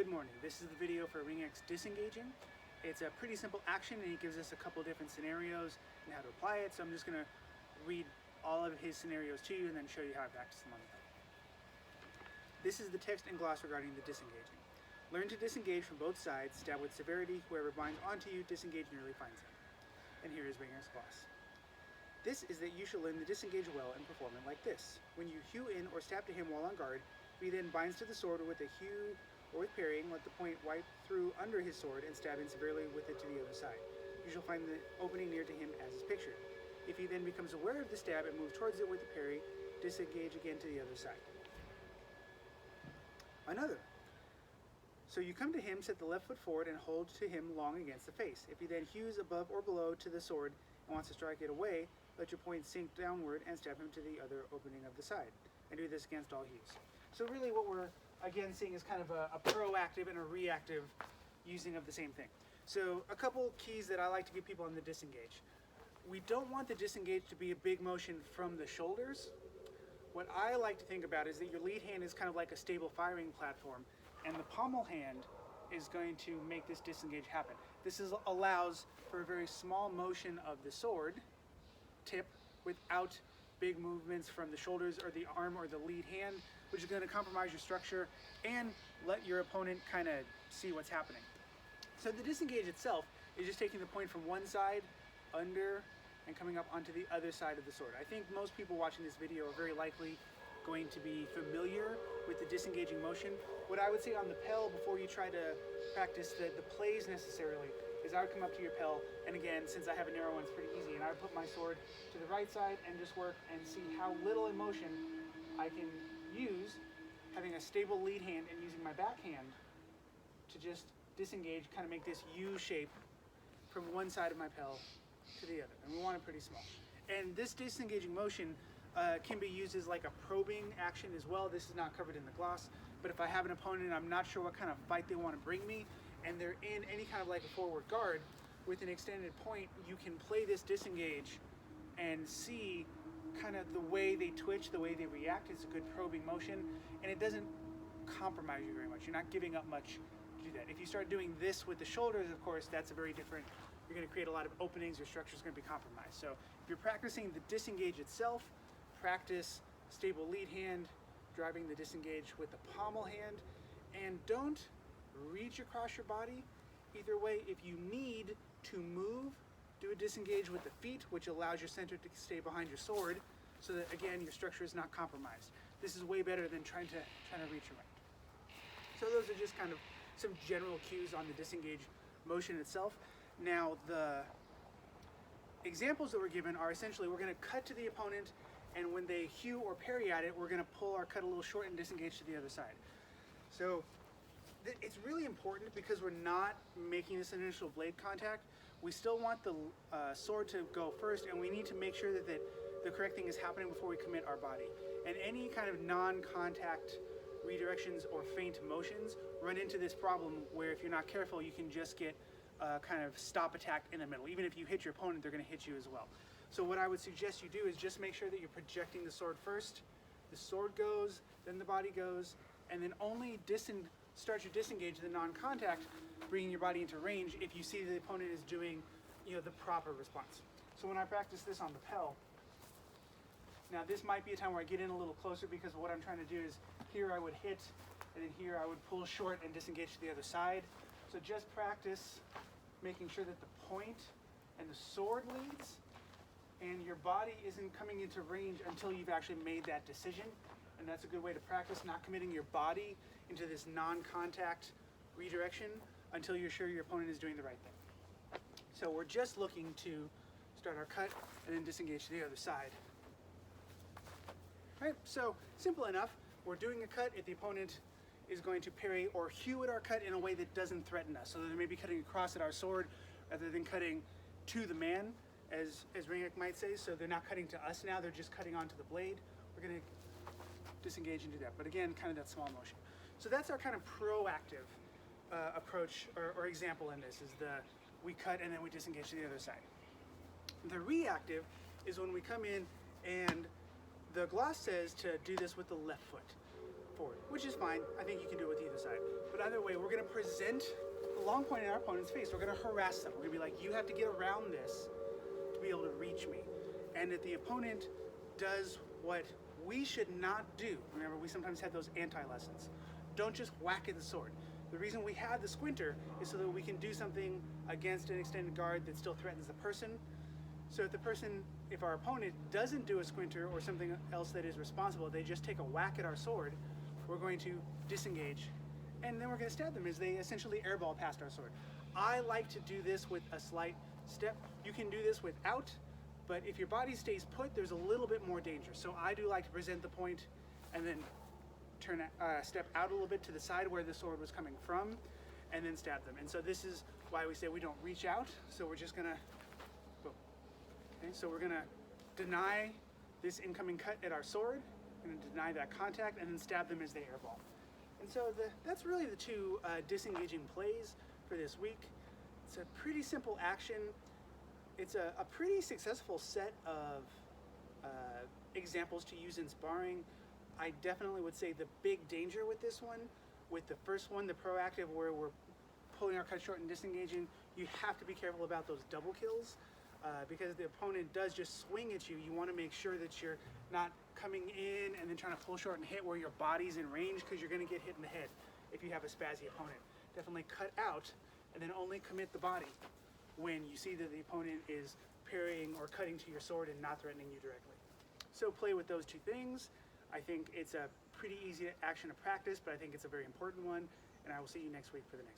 Good morning. This is the video for Ringeck's Disengaging. It's a pretty simple action and he gives us a couple different scenarios and how to apply it. So I'm just going to read all of his scenarios to you and then show you how I practice them on the pad. This is the text and gloss regarding the disengaging. Learn to disengage from both sides, stab with severity, whoever binds onto you, disengage nearly finds him. And here is Ringeck's gloss. This is that you shall learn to disengage well and perform it like this. When you hew in or stab to him while on guard, he then binds to the sword with a hew or with parrying, let the point wipe through under his sword and stab in severely with it to the other side. You shall find the opening near to him as is pictured. If he then becomes aware of the stab and moves towards it with the parry, disengage again to the other side. Another. So you come to him, set the left foot forward, and hold to him long against the face. If he then hews above or below to the sword and wants to strike it away, let your point sink downward and stab him to the other opening of the side. And do this against all hews. So really what we're again seeing is kind of a proactive and a reactive using of the same thing. So a couple keys that I like to give people on the disengage. We don't want the disengage to be a big motion from the shoulders. What I like to think about is that your lead hand is kind of like a stable firing platform, and the pommel hand is going to make this disengage happen. This allows for a very small motion of the sword tip without big movements from the shoulders or the arm or the lead hand, which is going to compromise your structure and let your opponent kind of see what's happening. So the disengage itself is just taking the point from one side, under, and coming up onto the other side of the sword. I think most people watching this video are very likely going to be familiar with the disengaging motion. What I would say on the pel before you try to practice the plays necessarily is I would come up to your pel, and again, since I have a narrow one, it's pretty easy, and I would put my sword to the right side and just work and see how little emotion I can use having a stable lead hand and using my backhand to just disengage, kind of make this U shape from one side of my pel to the other, and we want it pretty small. And this disengaging motion can be used as like a probing action as well. This is not covered in the gloss, but if I have an opponent and I'm not sure what kind of fight they want to bring me, and they're in any kind of like a forward guard with an extended point, you can play this disengage and see kind of the way they twitch, the way they react. It's a good probing motion, and it doesn't compromise you very much. You're not giving up much to do that. If you start doing this with the shoulders, of course, that's a very different, you're going to create a lot of openings, your structure is going to be compromised. So if you're practicing the disengage itself, practice stable lead hand, driving the disengage with the pommel hand, and don't reach across your body. Either way, if you need to move, do a disengage with the feet, which allows your center to stay behind your sword, so that again your structure is not compromised. This is way better than trying to reach around. So those are just kind of some general cues on the disengage motion itself. Now the examples that we're given are essentially we're going to cut to the opponent, and when they hew or parry at it, we're going to pull our cut a little short and disengage to the other side. So it's really important because we're not making this initial blade contact. We still want the sword to go first, and we need to make sure that the correct thing is happening before we commit our body. And any kind of non-contact redirections or feint motions run into this problem where if you're not careful, you can just get kind of stop attack in the middle. Even if you hit your opponent, they're going to hit you as well. So what I would suggest you do is just make sure that you're projecting the sword first. The sword goes, then the body goes, and then only start your disengage, the non-contact, bringing your body into range if you see the opponent is doing, the proper response. So when I practice this on the pel, now this might be a time where I get in a little closer because what I'm trying to do is here I would hit, and then here I would pull short and disengage to the other side. So just practice making sure that the point and the sword leads, and your body isn't coming into range until you've actually made that decision. And that's a good way to practice not committing your body into this non-contact redirection until you're sure your opponent is doing the right thing. So we're just looking to start our cut and then disengage to the other side. Right, so simple enough. We're doing a cut if the opponent is going to parry or hew at our cut in a way that doesn't threaten us. So they're maybe cutting across at our sword rather than cutting to the man, as Ringeck might say. So they're not cutting to us now, they're just cutting onto the blade. We're going to disengage and do that, but again, kind of that small motion. So that's our kind of proactive approach or example in this, is we cut and then we disengage to the other side. The reactive is when we come in and the gloss says to do this with the left foot. forward, which is fine. I think you can do it with either side. But either way, we're going to present the long point in our opponent's face. We're going to harass them. We're going to be like, you have to get around this to be able to reach me. And if the opponent does what we should not do, remember we sometimes have those anti-lessons. Don't just whack at the sword. The reason we have the squinter is so that we can do something against an extended guard that still threatens the person. So if our opponent doesn't do a squinter or something else that is responsible, they just take a whack at our sword, we're going to disengage, and then we're going to stab them as they essentially airball past our sword. I like to do this with a slight step. You can do this without, but if your body stays put, there's a little bit more danger. So I do like to present the point and then step out a little bit to the side where the sword was coming from, and then stab them. And so this is why we say we don't reach out. So we're just gonna, okay, so we're gonna deny this incoming cut at our sword, we're gonna deny that contact, and then stab them as they airball. And so that's really the two disengaging plays for this week. It's a pretty simple action. It's a pretty successful set of examples to use in sparring. I definitely would say the big danger with this one, with the first one, the proactive, where we're pulling our cut short and disengaging, you have to be careful about those double kills because the opponent does just swing at you. You want to make sure that you're not coming in and then trying to pull short and hit where your body's in range, because you're going to get hit in the head if you have a spazzy opponent. Definitely cut out and then only commit the body when you see that the opponent is parrying or cutting to your sword and not threatening you directly. So play with those two things. I think it's a pretty easy action to practice, but I think it's a very important one, and I will see you next week for the next.